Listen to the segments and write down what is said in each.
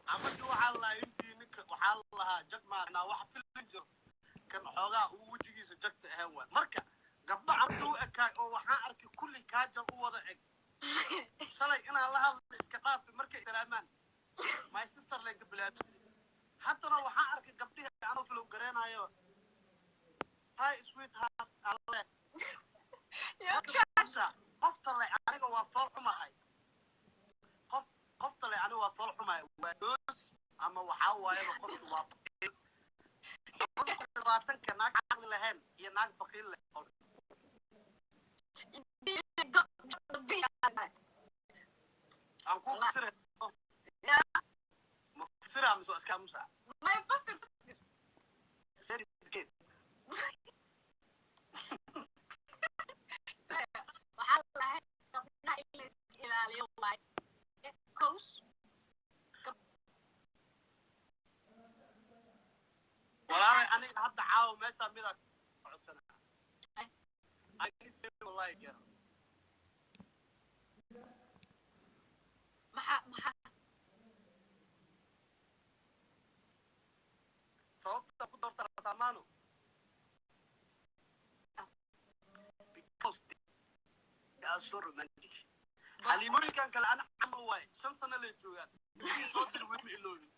عملت واحد الله يمدي نك وحال الله جك معنا واحد في الفيديو كان حوجا ووجهي سجكت هوا مركا قبل عمدو أكاي أو وحارك كل كاجل ووضع شلي أنا الله إسكتات مركا سلامان my sister لين قبل حتى لو وحارك قبلها أنا في الأوكران أيوة هاي سويت هات الله قفت اللي أنا وفرح معي قفت اللي أنا وفرح معي ودوس أما وحاول أنا قفت واقعي قفت الوطن كناك عقل لهن يناك بخيل لهن أنكو فسر يا مفسر عم سو أسكام مسا ما يفسر سيري كيف وحال الله قبلنا إلى اليوم كوس والله أنا حتى عاو ماشى ميدا عسنا I need to say والله يا محا sababta ku doorta tamaano because they are so romantic halimooyinkan kale ana camal waay 5 sano la joogaan soo dir weli iloobi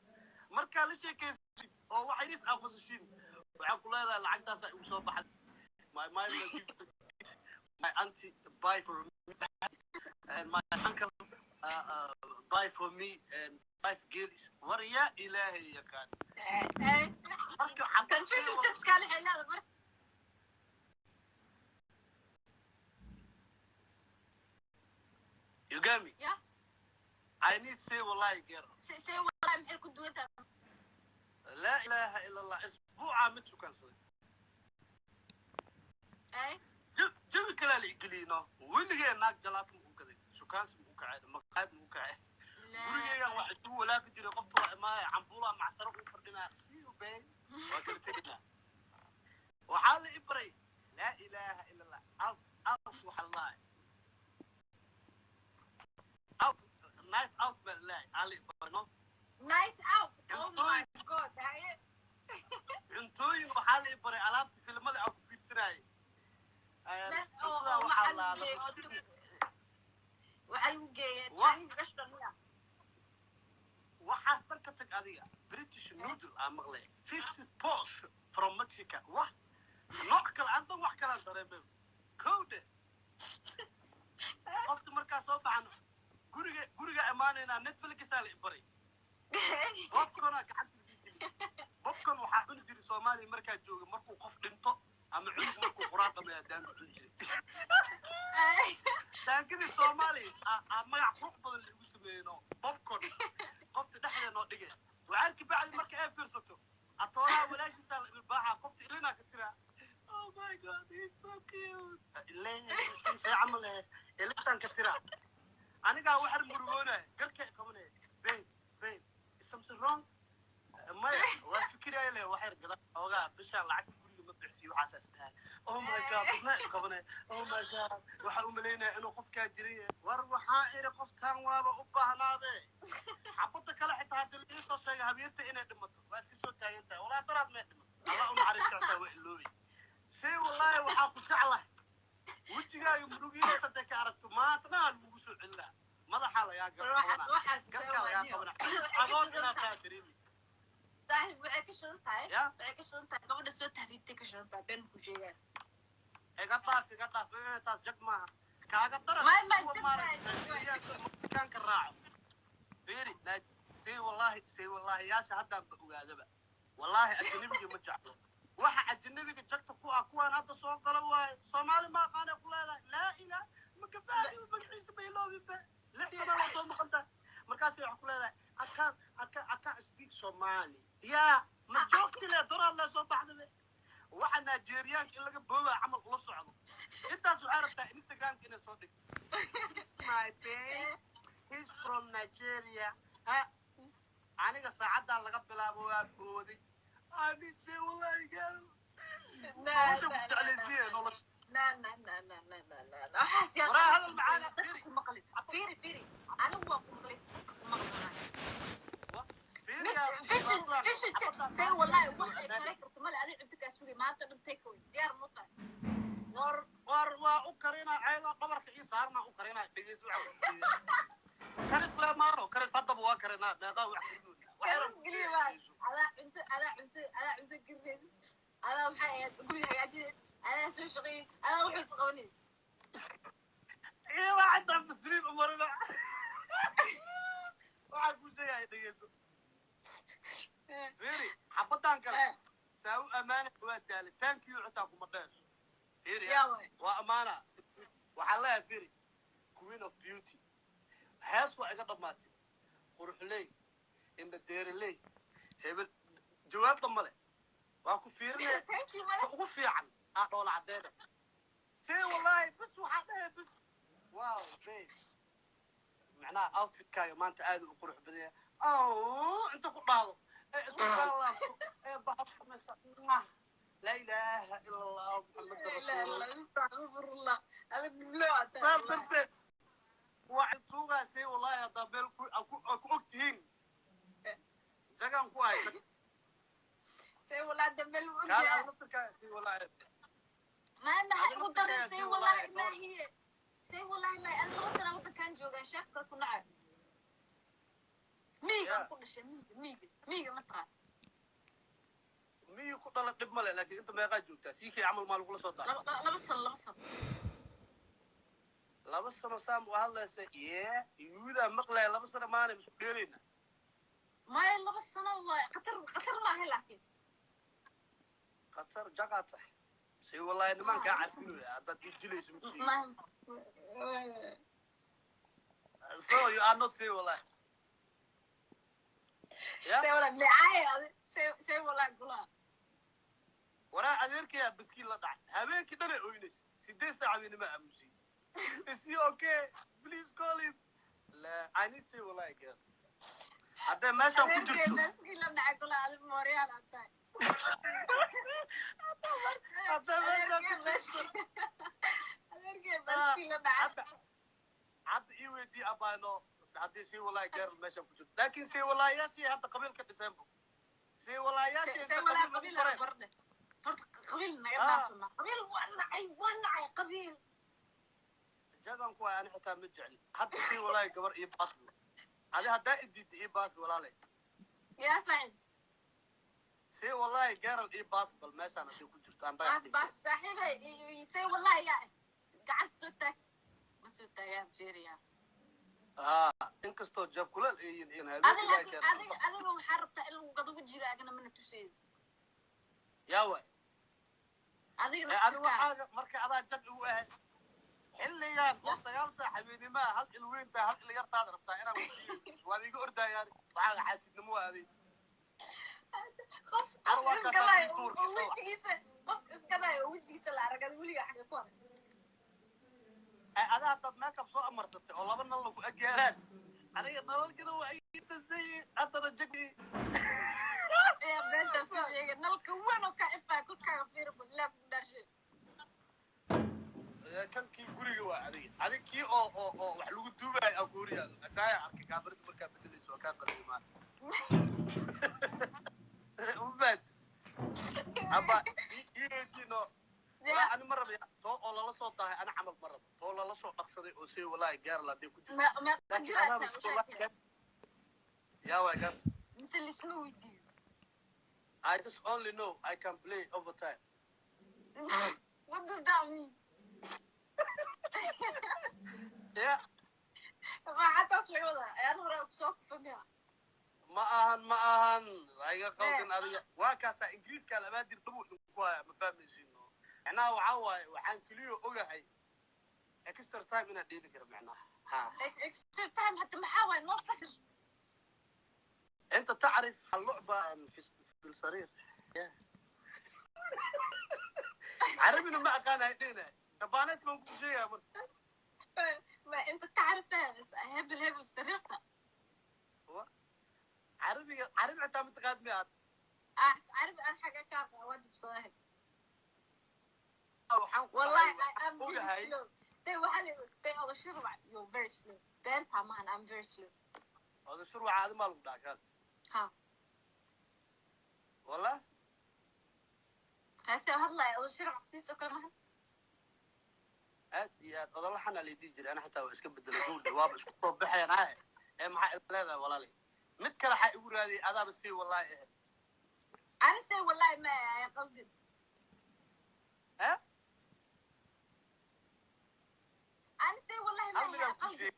marka la sheekaysid oo waxay is aqoonsashin waxa ku leedahay lacagtaas ay u soo baxay my auntie buy for me and my uncle buy for me and 5 girls wariya ilaahi yakan كان في الجبس كان حلال مرة you get me yeah I need to say والله girl سي والله محل كنت وانت لا إله إلا الله أسبوع عملت كان صدق اي جب كلا الإنجلينا واللي جاي ناك جلاب مكذب شو كان اسمه كعاد مقعد مكعد واللي جاي واحد هو لا بدي رقبته ما عمبولا مع سرق وفردنا سيو بين وكلتنا وحال إبري لا إله إلا الله أوت وحلاي أوت نايت أوت بالله علي إبري نايت اوت او ماي جاد هاي cuntooyin waxaa la baray alaabta filmada aan ku fiirsanayay waxaas dhan ka tag adiga british noodle aa maqlay fixed pos from mexico wax nooc kale aan dhan wax kalaan dareemay kowde qofta markaa soo baxan guriga imaanaynaa netflixaa la baray bobkona gacanta bobkan waxaa cuni jiray soomaaliya markaa jooga markuu qof dhinto ama cunug markuu quraan dhameeya daan cuni jiray daangadii soomaaliya magac qurux badan lagu sameeyno bobkon qofta dhexdeeda noo dhigay waxaanki bacdi marka ay fiirsato atooraa walaashiisaa la ilbaaxa qofta ilinaa ka tiraa oh my god he's so cute see camal ilintaan ka tiraa anigaa waxar murugoonaya garka qabanaya babe something wrong maya waa fikiraya le waxay gadan oogaa bishaan lacagta guriga ma bixisiyo waxaas isdhahay oh my god isna isqabanay oh my god waxa u maleynaya inuu qofkaa jiray war waxaa iri qoftaan waaba u baahnaade xabada kale xitaa haddii laga soo sheegay habeenta inay dhimato waa iska soo taagan tahay walaa daraad may dhimato allah u naxariistaa waa iloobi see wallaahi waxaa ku jeclahay wejigaaga murugiisa hadday ka aragto maantana lagu soo celinaa madaxa lagaa garkaa lagaa qabana adoon inaad taa dareemi صاحب وعي كشنطاي وعي كشنطاي قبل سويت تهديدتي كشنطاي بين كوشيغان قطع تاس جق ما كاغا ترى كان كراعو بيري لا سي والله يا شهادة بأوغادبا والله أجنبي ما جعله waxa ajnabiga jagta ku ah kuwan hadda soo gala waay Soomaali ma qana ku leedahay la ila ma kafaadi magaciisa bay loobiba lixsana la soo maqanta markaas waxa ku leedahay aka speak Somali ya ma joogti le dora la soo baxday waxa Nigerian in laga booba amal ula socdo intaas waxa rabtaa Instagram in soo dhig my babe he's from Nigeria ha aniga saacada laga bilaabo waa boodi أنا شيء والله قال لا أحس يا هذا المعاناة فيري أنا هو مقلي fish and chips say wallahi wax ay kare karto male adiga cunto ka suugay maanta dhan take away diyaar ma tahay waa u karina ayada dhabarka ii saarna u karina dhigiis waxa karis la maaro karis hadda waa karina deeqa wax ala cunto gireed ala maxay ahayd guriga hagaajinay ala soo shaqeeyay ala wuxuu qabanay ee waa inta bisriin umarna waxa ku sheegay dhigiiso fiiri xabadan kale saaw amaana waa daal thank you cunta kuma dheeso fiiri waa amaana waxa la fiiri queen of beauty hees waa iga dhamaatay quruxley inda deerley hebel jawaab dhamale waa ku fiirinay thank you mala ugu fiican dhoola cadeena see wallahi bas waxa dhahay bas wow babe macnaha outfit-kaaga maanta aad u qurux badan yahay inta ku dhaado isku salaamto baxamasa la ilaaha illa allah muhammad rasuulullah astaghfirullah ala billah sababta waxa tuuga see wallahi hada meel ku ogtihiin jagan ku ay say wallahi damel u قال أنا سي والله ما حقدر سي والله ما هي سي والله ما أنا مثلا وقت كان جوجا شاكر كنا عارف ميجا كل شيء ميجا متقن ميجا كل لا دب ماله لكن أنت ما يقاجوك سيكي عمل مال كل صوت لا بس مسام وهلا سي يودا مقلة لا بس ما أنا مش ديرين ما يلا بس أنا والله قطر ما هي لكن قطر جاكاته سي والله إنه ما قاعد فيه هذا يجلس مشي ما so you are not say والله سي والله بلعاية سي والله قولها ورا أديرك يا بسكين لا دع هبين كده نقولنيش سيدي ساعة من ما أمشي is he okay please call him لا I need say والله كده هذا ما شو كنت بسكين لا دع قولها هذا موريان عطاي عاد يودي أبانو هذا شيء والله غير ما شاف وجود لكن شيء والله يا شيء حتى قبيل كديسمبر شيء والله يا شيء والله قبيل برده قبيل ما يبغى قبيل وانا قبيل جاكم كوا أنا حتى مجعل حتى شيء والله قبر يباطل هذا هدا إدي يباطل ولا لي يا سعيد سي والله غير الإباط بالماشي أنا كنت جرتان باف صاحبي سي والله يا قعدت سوتك ما سوتك يا فيريا إنكستو جاب كل الإين أنا محاربة إلا قد وجهي أنا من التوسيد يا وي أنا واحد مركي على جد هو اللي يا وصيال صاحبي ما هل الوين تا هل اللي يرتاد ربطا أنا وهذا يقول ده يعني وعاد حاسب نمو هذه قف اسكباي وجهيسا لا رجل ولي حاجه كوره انا هاد ما كب سو امرسته oo laba nal ku ageeraan aniga nalkana waa ay tazay hadda jagi ee beenta soo sheegay nalka weyn oo ka ifaa ku ka fiir bilaa darshay kan ki guriga waa adiga ki oo wax lagu duubay agooriya hadaaya arkay kaamirada marka bedelayso ka qadima وبعد أبا يجينا لا أنا مرة تو الله لا صوت أنا عمل مرة تو الله لا صوت أقصد أسي ولا يجار لا دي كنت ما يا وجاس مثل اسمه ودي I just only know I can play overtime what does that mean yeah ما حتى أصلي ولا أنا رأيك صوت فميها ما أهان أيها قوتنا هذه وكاسة إنجليز كلمات دي طبوع نقوى مفهمش إنه معناه وعوى وحن كليو أوجهي إكستر تايم من الدين كده معناه ها إكستر تايم حتى محاول نفسر أنت تعرف اللعبة في السرير عارف إنه ما كان هيدينا سبانة اسمه كل شيء يا من ما أنت تعرف بس هبل سريرته عارف أنت متقاد ميات عارف الحاجة كافة واجب صراحة والله I'm very slow تي وحلي تي هذا الشرب you're very slow بنت عمان I'm very slow هذا الشرب عادي ما له داخل ها والله هسه هلا أول شيء عصيص وكمان aad iyo aad odolaxana la idin jiray ana xataa waa iska bedelay gowdha waaba isku soo baxeen ah ee maxaa leedahay walaali mid kale waxaa igu raadiyay adaaba sii wallaahi أنا سي والله ما يا قلبي ها أنا سي والله ما hal يا midaan ku قلبي sheegay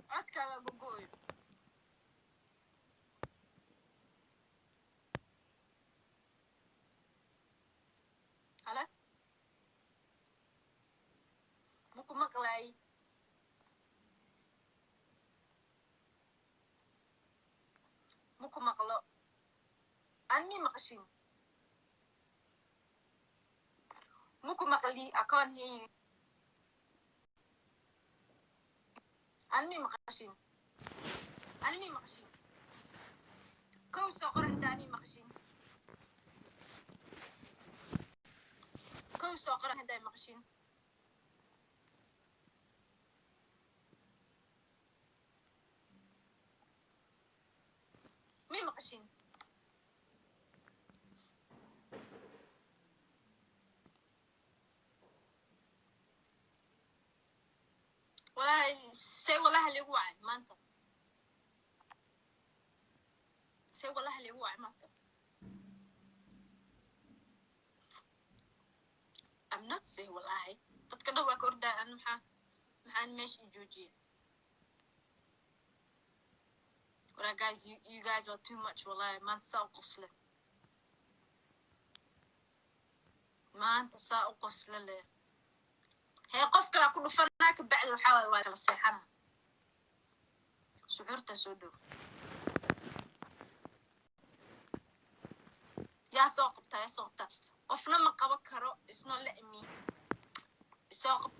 عدك على بقول هلا مكو مقلعي مكو مقلو أني مقشين مكو مقلي أكون هي أني مقشين أني مقشين كو سقر هداني مقشين كو سقر هداني مقشين مين مقشين والله سي والله اللي وعي ما انت سي والله اللي وعي ما انت I'm not say والله dadka dhow waa ka ordaan maxaan meesha joojiye والله guys you guys are too much والله maanta saa u qosle maanta saa u qosle leh هي قف كلا كل فناك بعد وحاول ولا صيحنا سعورته سودو يا سوقتها قفنا ما قبا كرو اسنو لأمي سوق